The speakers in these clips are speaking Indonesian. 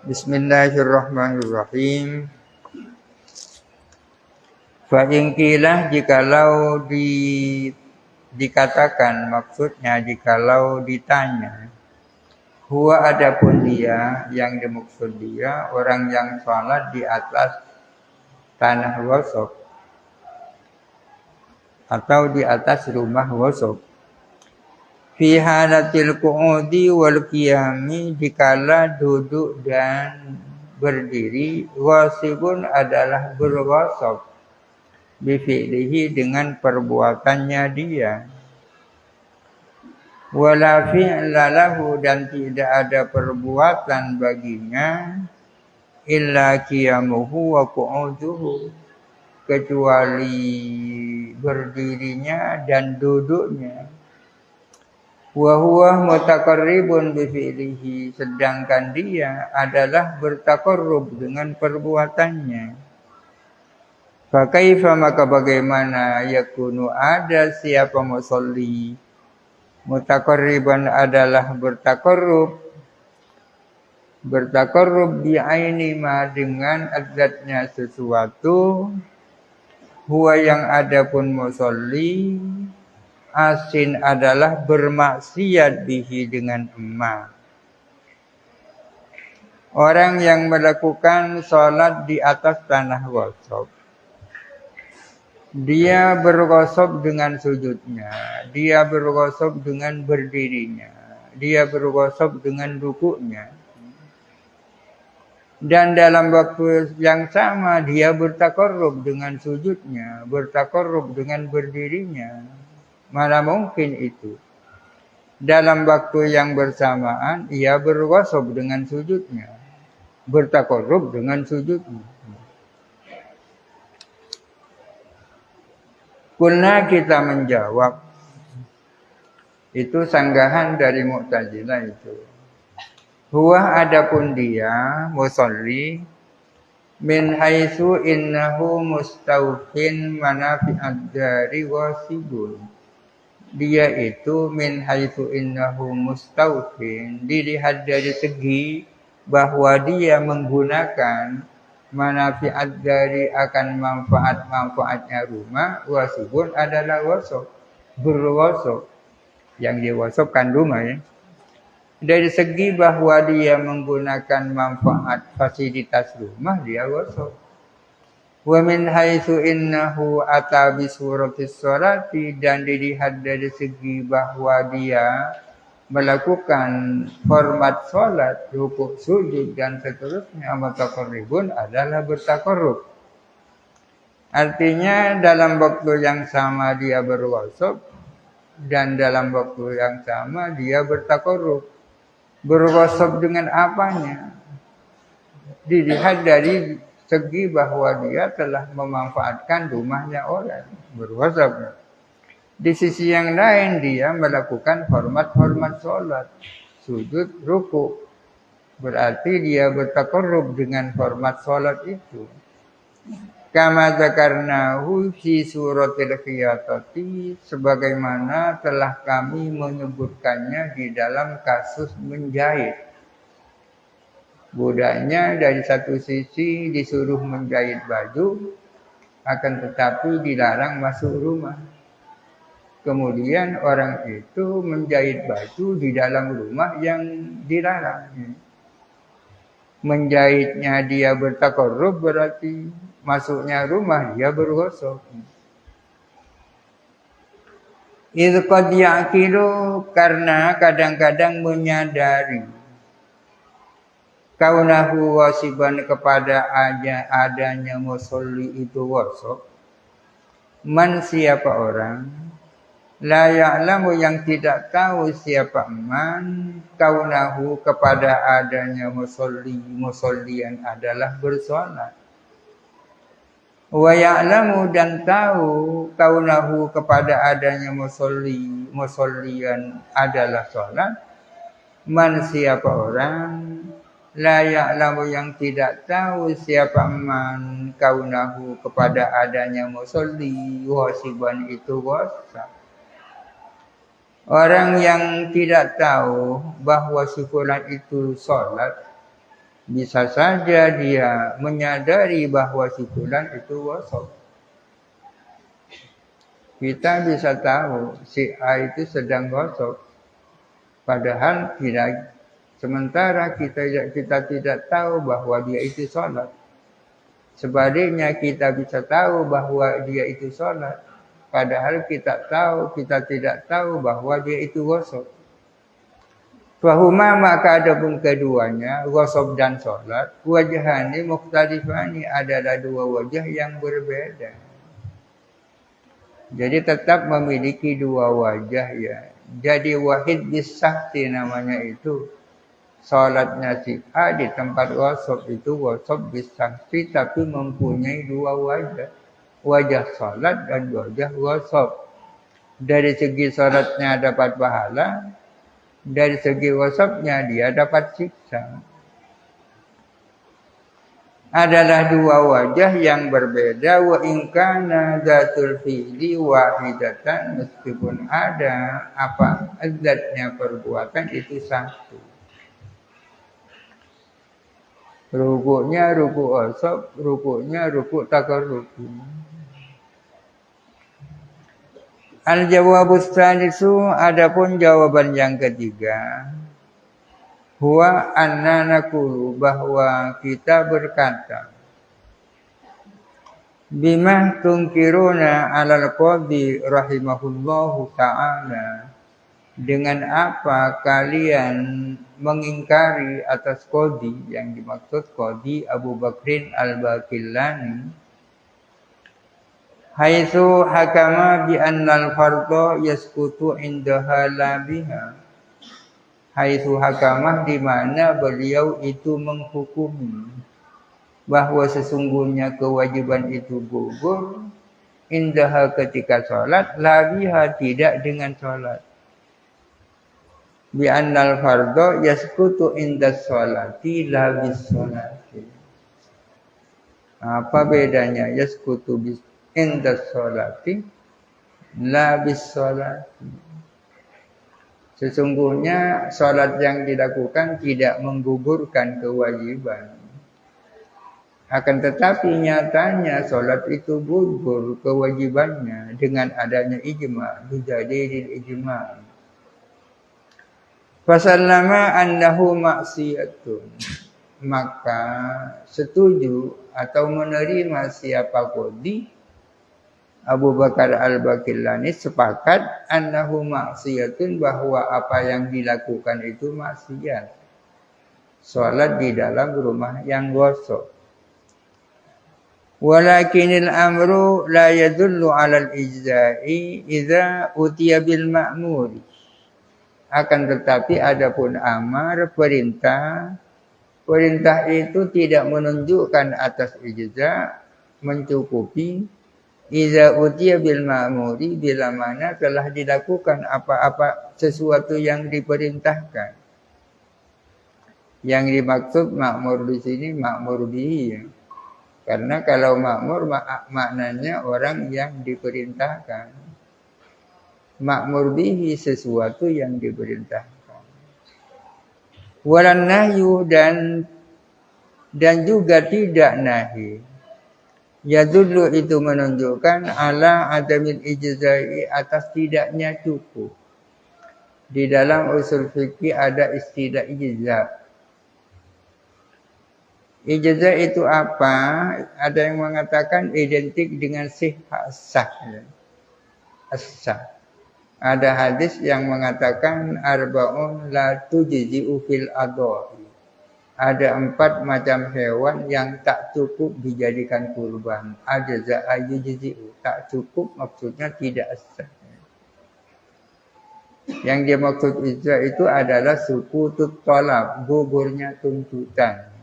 Bismillahirrahmanirrahim. Fa'inkilah jikalau dikatakan, maksudnya jikalau ditanya, huwa adapun dia, yang dimaksud dia orang yang sholat di atas tanah gosok atau di atas rumah gosok. Fi halatil qu'udi wal qiyami, dikala duduk dan berdiri, wasibun adalah bergosok, bifi'lihi dengan perbuatannya dia, wala fi'la lahu dan tidak ada perbuatan baginya, illa qiyamuhu wa qu'uduhu, kecuali berdirinya dan duduknya. Wa huwa mutaqarribun bi fi'lihi, sedangkan dia adalah bertaqarrub dengan perbuatannya. Fa kaifa, maka bagaimana, yakunu ada siapa musolli, mutaqarriban adalah bertaqarrub bi aini ma, dengan adzatnya sesuatu, huwa yang adapun musolli, asin adalah bermaksiat bihi dengan emas. Orang yang melakukan sholat di atas tanah gosok, dia bergosok dengan sujudnya, dia bergosok dengan berdirinya, dia bergosok dengan rukuknya, dan dalam waktu yang sama dia bertaqarrub dengan sujudnya, bertaqarrub dengan berdirinya. Mana mungkin itu? Dalam waktu yang bersamaan ia bergosok dengan sujudnya, bertaqarrub dengan sujudnya. Kulna, kita menjawab, itu sanggahan dari Mu'tazilah itu. Huwa adapun dia musolli, min haitsu innahu mustawfin manafi'ad dari wasibun. Dia itu min haitsu innahu mustawfin, dilihat dari segi bahwa dia menggunakan manafi'ad dari, akan manfaat-manfaatnya rumah, wasibun adalah wasok, berwasok, yang diwasokkan rumah ya. Dari segi bahwa dia menggunakan manfaat fasilitas rumah, dia wasok. Wa min haitsu innahu ata bi suratis sholati, dan dilihat dari segi bahwa dia melakukan format sholat, rukuk, sujud dan seterusnya, mutaqarribun adalah bertaqarrub. Artinya dalam waktu yang sama dia berwasok, dan dalam waktu yang sama dia bertaqarrub. Berwasok dengan apanya? Dilihat dari segi bahwa dia telah memanfaatkan rumahnya orang, berwasok. Di sisi yang lain dia melakukan hormat-hormat sholat, sujud, ruku. Berarti dia bertaqarrub dengan hormat sholat itu. Kama dzakarnahu fi suratil khiyatati, sebagaimana telah kami menyebutkannya di dalam kasus menjahit. Budaknya dari satu sisi disuruh menjahit baju, akan tetapi dilarang masuk rumah. Kemudian orang itu menjahit baju di dalam rumah yang dilarang. Menjahitnya dia bertaqarrub, berarti masuknya rumah dia bergosok. Idz qad yaqilu, karena kadang-kadang menyadari, kaunahu wasiban, kepada adanya musolli itu wasok, man siapa orang, la ya'lamu yang tidak tahu siapa man, kaunahu kepada adanya musolli, musollian adalah bersolat. Wa ya'lamu dan tahu, kaunahu kepada adanya musolli, musollian adalah solat, man siapa orang, la ya'lamu yang tidak tahu siapa man, kaunahu kepada adanya musolli, wasiban itu wasa. Orang yang tidak tahu bahwa si fulan itu sholat, Bisa saja dia menyadari bahwa si fulan itu gosok. Kita bisa tahu si A itu sedang gosok, padahal tidak. Sementara kita tidak tahu bahwa dia itu sholat. Sebaliknya kita bisa tahu bahwa dia itu sholat, padahal kita tidak tahu bahwa dia itu gosok. Fahuma maka adapun keduanya, gosok dan sholat, wajahani mukhtalifani adalah dua wajah yang berbeda. Jadi tetap memiliki dua wajah ya. Jadi wahid bisahti namanya itu. Salatnya si A di tempat gosok itu gosok bisahti tapi mempunyai dua wajah. Wajah salat dan wajah gosok. Dari segi salatnya dapat pahala, dari segi gosoknya dia dapat siksa. Adalah dua wajah yang berbeda wa in kana dzatul fi'li wahidatan, meskipun ada apa zatnya perbuatan itu satu. Rukuknya rukuk asab, rukuknya rukuk takarruki. Al-jawabus tsanisu, adapun jawaban yang ketiga, huwa anna naqulu, bahwa kita berkata, bima tunkiruna 'alal qadhi rahimahullahu ta'ala, dengan apa kalian mengingkari atas qadhi, yang dimaksud qadhi Abu Bakrin al-Baqillani, haitsu hakama bi annal fardhu yasqutu indaha la biha. Haitsu hakamah, di mana beliau itu menghukumi bahwa sesungguhnya kewajiban itu gugur indaha ketika sholat, la biha tidak dengan sholat. Bi annal fardhu yasqutu inda sholati la bis sholati. Apa bedanya yasqutu bis inda sholati la bis sholati? Sesungguhnya sholat yang dilakukan tidak menggugurkan kewajiban. Akan tetapi nyatanya sholat itu gugur kewajibannya dengan adanya ijma', bijadilil ijma'. Fasallama annahu maksiyatun, maka setuju atau menerima siapa qadhi Abu Bakar al-Baqillani, sepakat annahu maksiyatun, bahwa apa yang dilakukan itu maksiat. Salat di dalam rumah yang gosok. Walakinil amru la yadullu 'alal ijza'i idza utiya bil ma'muri. Akan tetapi adapun amar, perintah itu tidak menunjukkan atas ijza, mencukupi idza utiya bil ma'muri, bila mana telah dilakukan apa-apa sesuatu yang diperintahkan. Yang dimaksud makmur di sini makmur bihi. Karena kalau makmur maknanya orang yang diperintahkan. Makmur bihi sesuatu yang diperintahkan. Walan nahyu, dan juga tidak nahi. Yadullu itu menunjukkan ala adamil ijza'i, atas tidaknya cukup. Di dalam usul fikih ada istilah ijza'. Ijza' itu apa? Ada yang mengatakan identik dengan sihah, sah. As-sah. Ada hadis yang mengatakan arba'un la tujzi'u fil adha'i. Ada 4 macam hewan yang tak cukup dijadikan kurban. Ajza'a yujzi'u, tak cukup maksudnya tidak sah. Yang dimaksud ijza' itu adalah sukutut talab, gugurnya tuntutan.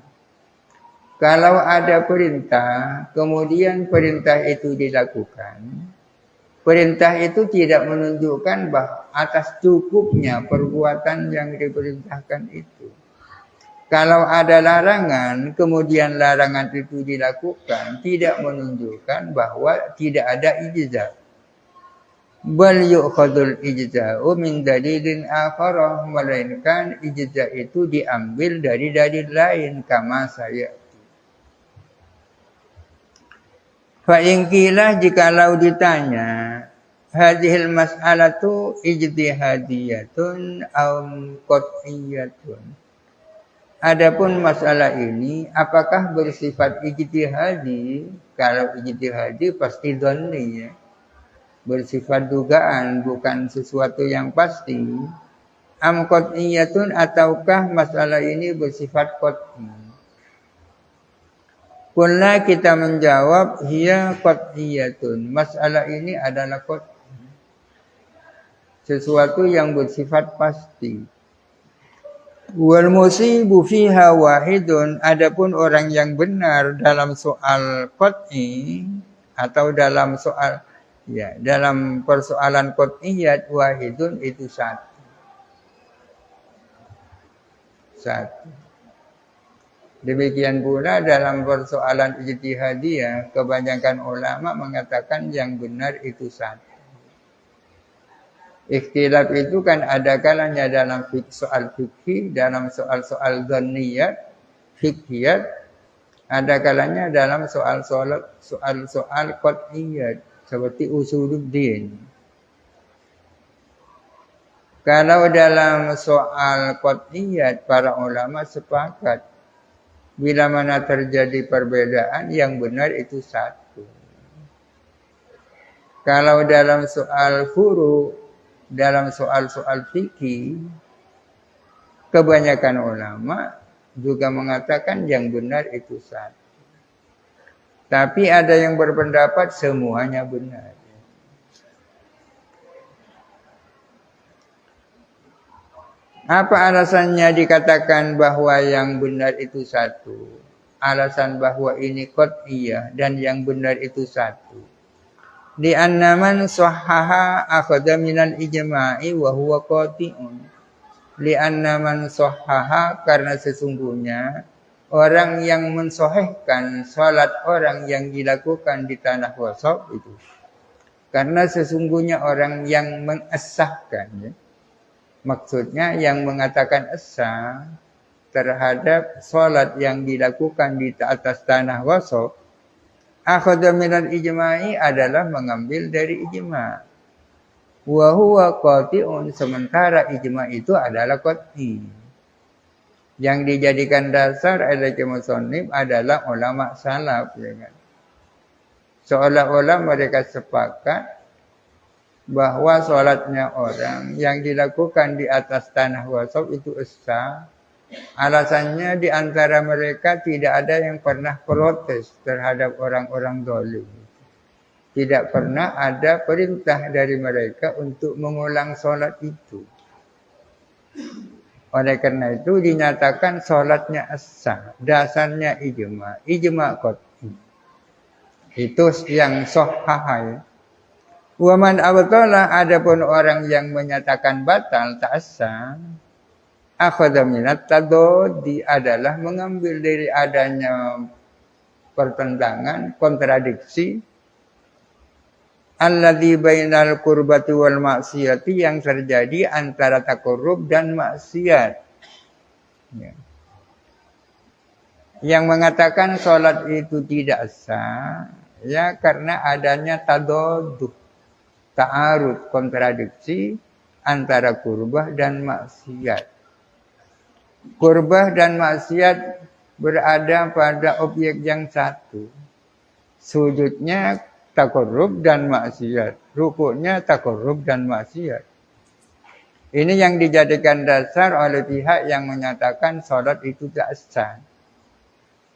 Kalau ada perintah, kemudian perintah itu dilakukan, perintah itu tidak menunjukkan bahwa atas cukupnya perbuatan yang diperintahkan itu. Kalau ada larangan, kemudian larangan itu dilakukan, tidak menunjukkan bahwa tidak ada ijza'. bal yu'khadul ijza'u min dalilin akharah, melainkan ijza' itu diambil dari dalil lain, kama saya. Fa in qila, jikalau ditanya, hadhil mas'alatu ijtihadiyatun aw qat'iyyatun. Adapun masalah ini apakah bersifat ijtihadi? Kalau ijtihadi pasti dhanni ya. Bersifat dugaan, bukan sesuatu yang pasti. Am qat'iyyatun, ataukah masalah ini bersifat qat'i? Qulna, kita menjawab, hiya qat'iyyatun. Masalah ini adalah qat'i. Sesuatu yang bersifat pasti. Wal musibu fiha wahidun. Adapun orang yang benar dalam soal qat'i atau dalam soal dalam persoalan qat'iyyat, wahidun itu satu. Demikian pula dalam persoalan ijtihadiyah, kebanyakan ulama mengatakan yang benar itu satu. Ikhtilaf itu kan ada kalanya dalam soal fikih, dalam soal-soal dhanniyat, fikhiyat, ada kalanya dalam soal-soal qat'iyyat seperti usuluddin. Kalau dalam soal qat'iyyat, para ulama sepakat bila mana terjadi perbedaan, yang benar itu satu. Kalau dalam soal furu', dalam soal-soal fikih, kebanyakan ulama juga mengatakan yang benar itu satu. Tapi ada yang berpendapat semuanya benar. Apa alasannya dikatakan bahwa yang benar itu satu? Alasan bahwa ini qat'iyah dan yang benar itu satu. Di anna man sahhaha akhadha minal ijma'i wa huwa qati'un. Li anna man sahhaha, karena sesungguhnya orang yang mensahihkan salat orang yang dilakukan di tanah wasaf itu. Karena sesungguhnya orang yang mengesahkan, ya. Maksudnya yang mengatakan esa terhadap salat yang dilakukan di atas tanah wasaf, akhadha minal ijma'i, adalah mengambil dari ijma'. Wa huwa qati'un, sementara ijma' itu adalah qat'i. Yang dijadikan dasar oleh musannif adalah ulama salaf, ya kan? Seolah-olah mereka sepakat bahwa sholatnya orang yang dilakukan di atas tanah wasaf itu sah. Alasannya di antara mereka tidak ada yang pernah protes terhadap orang-orang zalim. Tidak pernah ada perintah dari mereka untuk mengulang sholat itu. Oleh karena itu dinyatakan sholatnya sah. Dasarnya ijma' qat'i. Itu yang sahih. Wa man abtala, adapun orang yang menyatakan batal tak sah, akhadha minat tadodi, adalah mengambil dari adanya pertentangan, kontradiksi, alladzi bainal qurbati wal maksiyati, yang terjadi antara takarrub dan maksiat. Ya. Yang mengatakan sholat itu tidak sah, ya karena adanya tadoduh, ta'arud, kontradiksi antara kurbah dan maksiat. Kurbah dan maksiat berada pada objek yang satu. Sujudnya takarrub dan maksiat, rukuknya takarrub dan maksiat. Ini yang dijadikan dasar oleh pihak yang menyatakan salat itu tak sah.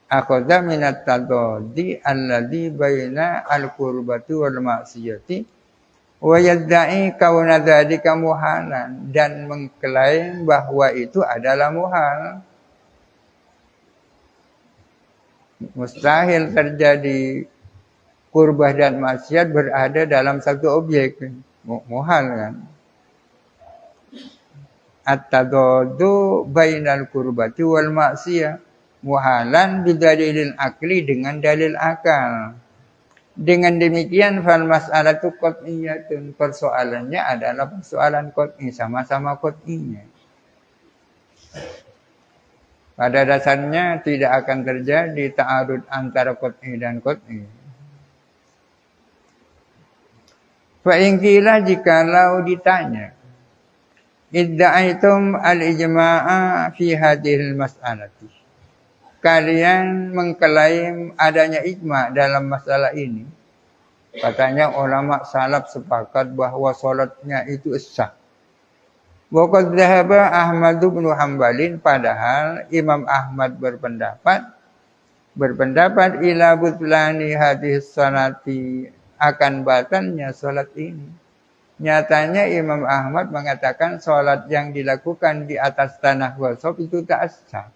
Akhadha minat tadodi alladzi baina al-qurbati wal maksiyati wa yadda'i kauna dzalika muhalan, dan mengklaim bahwa itu adalah muhal. Mustahil terjadi kurbah dan maksiat berada dalam satu objek. Muhal kan. At-tadadu bainal qurbati wal maksiyah muhalan bidalilil akli, dengan dalil akal. Dengan demikian fal mas'alatu qat'iyyatun, persoalannya adalah persoalan qat'i, sama-sama qat'inya. Pada dasarnya tidak akan terjadi ta'arud antara qat'i dan qat'i. Fa in qila, jikalau ditanya, idda'aitum al-ijma'a fi hadhil mas'alati, kalian mengklaim adanya ijma' dalam masalah ini. Katanya ulama salaf sepakat bahwa salatnya itu sah. Wa qad dhahaba Ahmad bin Hanbalin, padahal Imam Ahmad berpendapat ila butlani hadis salati, akan batalnya salat ini. Nyatanya Imam Ahmad mengatakan salat yang dilakukan di atas tanah wasop itu tak sah.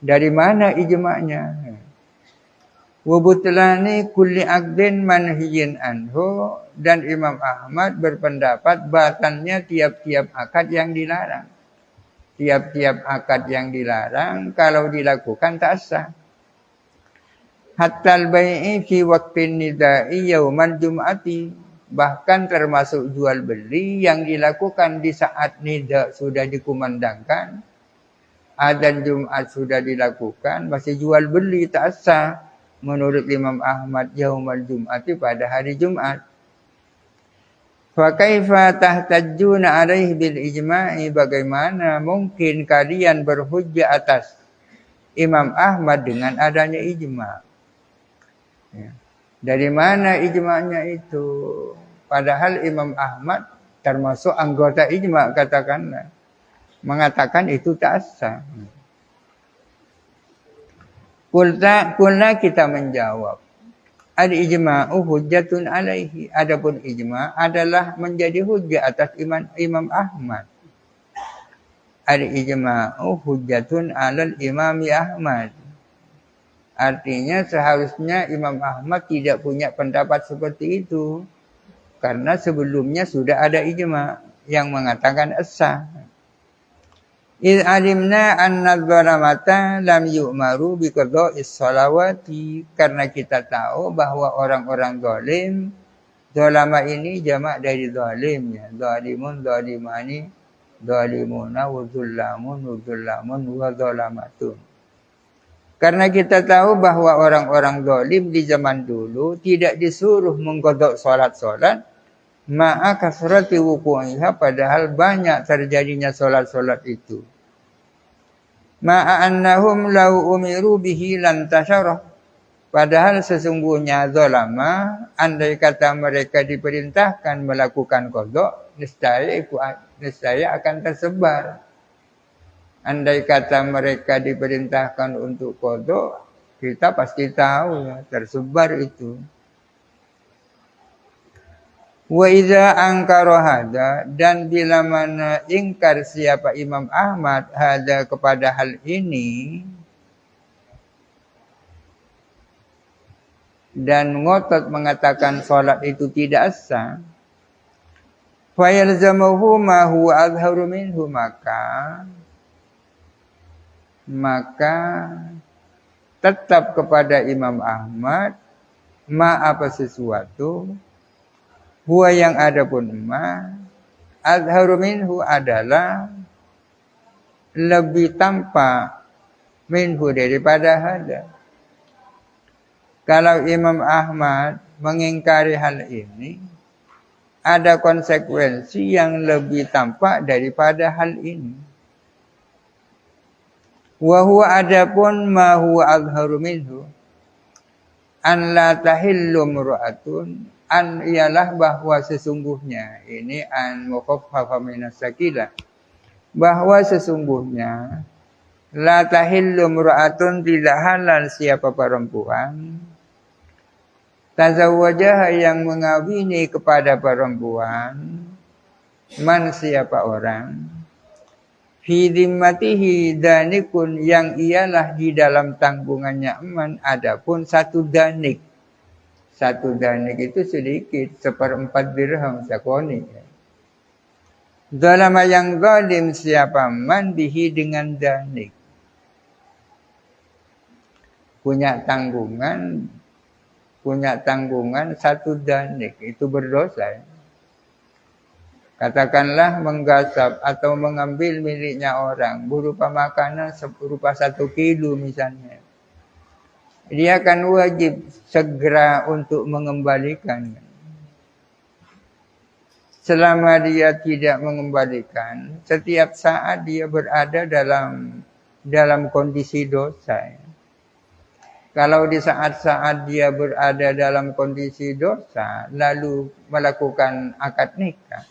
Dari mana ijma'nya? Wa butlani kulli aqdin manhiyin anhu, dan Imam Ahmad berpendapat batalnya tiap-tiap akad yang dilarang. Tiap-tiap akad yang dilarang kalau dilakukan tak sah. Hatta al-bai'i fi waqtin nida'i yaumal jum'ati, bahkan termasuk jual beli yang dilakukan di saat nida sudah dikumandangkan, adzan Jumat sudah dilakukan, masih jual beli tak sah menurut Imam Ahmad yaumal jum'ati, pada hari Jumat. Fa kaifa tahtajjuna alaihi bil ijma'i, bagaimana mungkin kalian berhujjah atas Imam Ahmad dengan adanya ijma'? Ya. Dari mana ijma'nya itu? Padahal Imam Ahmad termasuk anggota ijma', katakanlah, mengatakan itu tak sah. Kulna kita menjawab, al-ijma'u hujjatun alaihi, adapun ijma' adalah menjadi hujjah atas Imam Ahmad. Al-ijma'u hujjatun alal Imam Ahmad. Artinya seharusnya Imam Ahmad tidak punya pendapat seperti itu, karena sebelumnya sudah ada ijma' yang mengatakan as-sah. Iz alimna anna dhalamata lam yu'maru bi qada'is sholawati, karena kita tahu bahwa orang-orang zalim, zalama ini jamak dari zalimnya, zalimun, zalimani, zalimuna, wa zullamun, wa zullamun, wa zalamatun. Karena kita tahu bahwa orang-orang zalim di zaman dulu tidak disuruh mengqadha salat-salat, ma'a kasrati wuqu'iha, padahal banyak terjadinya salat-salat itu. Ma'a annahum law umiru bihi lan tasyarah, padahal sesungguhnya zalama, andai kata mereka diperintahkan melakukan qadha, niscaya akan tersebar. Andai kata mereka diperintahkan untuk qadha, kita pasti tahu ya, tersebar itu. Wa idza ankara hada, dan bila mana ingkar siapa Imam Ahmad hada, kepada hal ini, dan ngotot mengatakan salat itu tidak sah, fa yalzamuhu ma huwa azharu minhu, maka tetap kepada Imam Ahmad apa sesuatu, huwa yang ada pun azharu minhu adalah lebih tampak minhu daripada hada. Kalau Imam Ahmad mengingkari hal ini, ada konsekuensi yang lebih tampak daripada hal ini. Wa huwa adapun ma huwa azharu minhu, an la tahillu mur'atun, an ialah bahwa sesungguhnya, ini an mukhaffafa minas sakilah, bahwa sesungguhnya la tahillu mur'atun, tidak halal siapa perempuan, tazawwajah yang mengawini kepada perempuan, man siapa orang, fi dhimmatihi danikun, yang ialah di dalam tanggungannya man adapun satu danik. Satu danik itu sedikit, 1/4 dirham sakoni. Zalama yang zalim siapa man bihi, dengan danik. Punya tanggungan punya tanggungan 1 danik, itu berdosa. Katakanlah menggasap atau mengambil miliknya orang berupa makanan berupa 1 kilo misalnya. Dia akan wajib segera untuk mengembalikan. Selama dia tidak mengembalikan, setiap saat dia berada dalam kondisi dosa. Kalau di saat-saat dia berada dalam kondisi dosa, lalu melakukan akad nikah.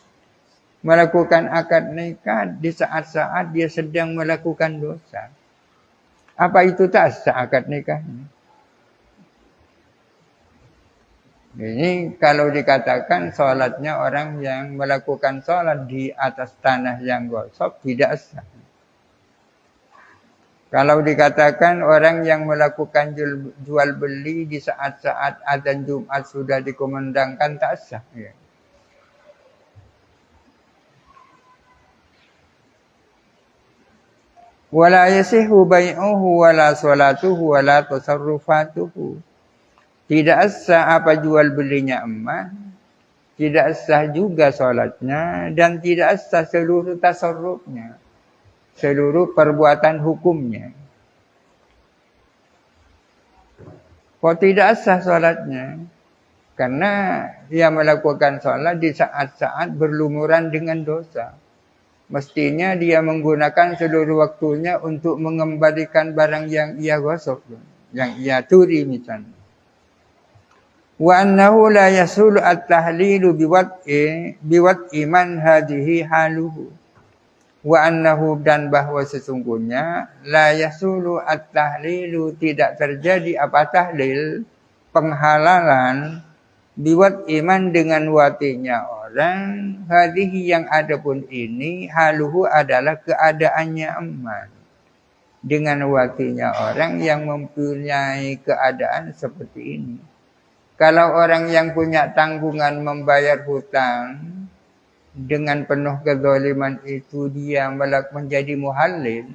Melakukan akad nikah di saat-saat dia sedang melakukan dosa. Apa itu tak sah akad nikahnya? Ini kalau dikatakan sholatnya orang yang melakukan sholat di atas tanah yang gosok tidak sah. Kalau dikatakan orang yang melakukan jual beli di saat-saat adzan Jumat sudah dikumandangkan tak sah. Ya. Wala yasihu bai'uhu wala sholatuhu wala tasarrufatuhu. Tidak sah apa jual belinya emas, tidak sah juga sholatnya, dan tidak sah seluruh tasarrufnya, seluruh perbuatan hukumnya. Kok tidak sah sholatnya? Karena dia melakukan sholat di saat-saat berlumuran dengan dosa. Mestinya dia menggunakan seluruh waktunya untuk mengembalikan barang yang ia gosok, yang ia curi misalnya. Wa annahu la yasulu at-tahlilu biwad'i man hadhihi haluhu. Wa annahu, dan bahwa sesungguhnya la yasulu at-tahlilu, tidak terjadi apa tahlil, penghalalan, biwad'i man, dengan watinya orang, hadhihi, yang adapun ini, haluhu adalah keadaannya aman. Dengan watinya orang yang mempunyai keadaan seperti ini. Kalau orang yang punya tanggungan membayar hutang dengan penuh kezaliman itu dia menjadi muhallil,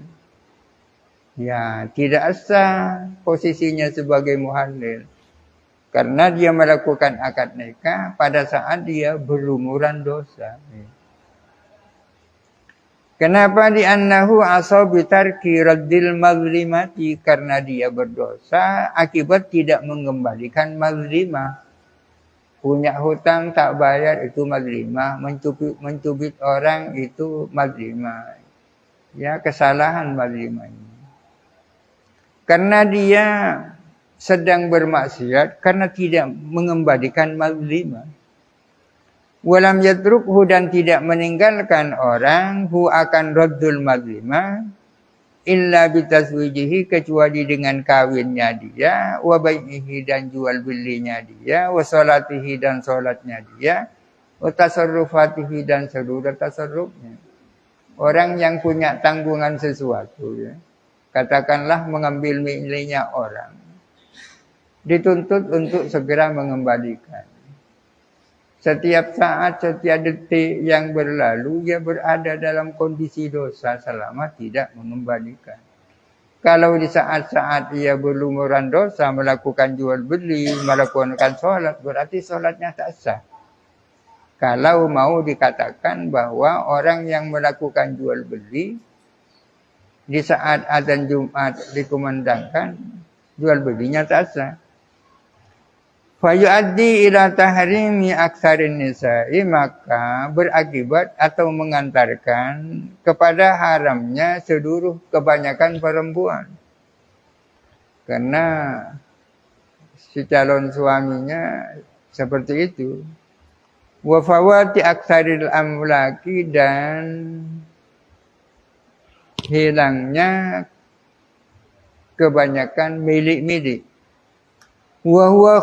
ya tidak sah posisinya sebagai muhallil. Karena dia melakukan akad nikah pada saat dia berlumuran dosa. Kenapa? Li'annahu asabi tarki raddil mazlimati, karena dia berdosa akibat tidak mengembalikan mazlimah. Punya hutang tak bayar itu mazlimah, mencubit orang itu mazlimah. Ya, kesalahan mazlimah ini. Karena dia sedang bermaksiat karena tidak mengembalikan mazlimah. Walam yatrukhu, dan tidak meninggalkan orang hu akan raddul mazlimah illa bitaswijihi, kecuali dengan kawinnya dia, wa bai'ihi, dan jual belinya dia, wa salatihi, dan salatnya dia, wa tasarrufatihi, dan seluruh tasarrufnya. Orang yang punya tanggungan sesuatu, ya, katakanlah mengambil miliknya orang, dituntut untuk segera mengembalikan. Setiap saat, setiap detik yang berlalu, ia berada dalam kondisi dosa selama tidak mengembalikan. Kalau di saat-saat ia berlumuran dosa, melakukan jual beli, melakukan sholat, berarti sholatnya tak sah. Kalau mau dikatakan bahwa orang yang melakukan jual beli, di saat adzan Jumat dikumandangkan, jual belinya tak sah. Fayu'addi ila tahrimi aksarin nisa'i, maka berakibat atau mengantarkan kepada haramnya seluruh kebanyakan perempuan. Karena si calon suaminya seperti itu. Wa fawati aksaril amlaki, dan hilangnya kebanyakan milik-milik. Wa huwa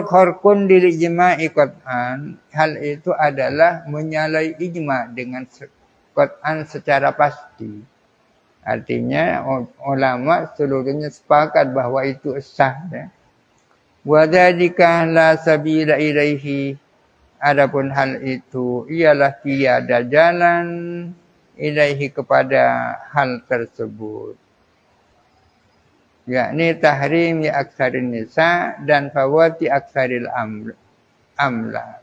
kharqun lil ijma'i qat'an, hal itu adalah menyalahi ijma' dengan qat'an secara pasti. Artinya ulama seluruhnya sepakat bahwa itu sah, ya. Wa dzalika la sabila ilaihi, adapun hal itu ialah tiada jalan ilaihi, kepada hal tersebut. yakni tahrimi aksarin nisa dan fawati aksaril amla.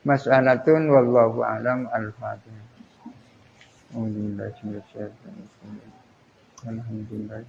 Mas'alatun wallahu a'lam al-fatihah. Alhamdulillah.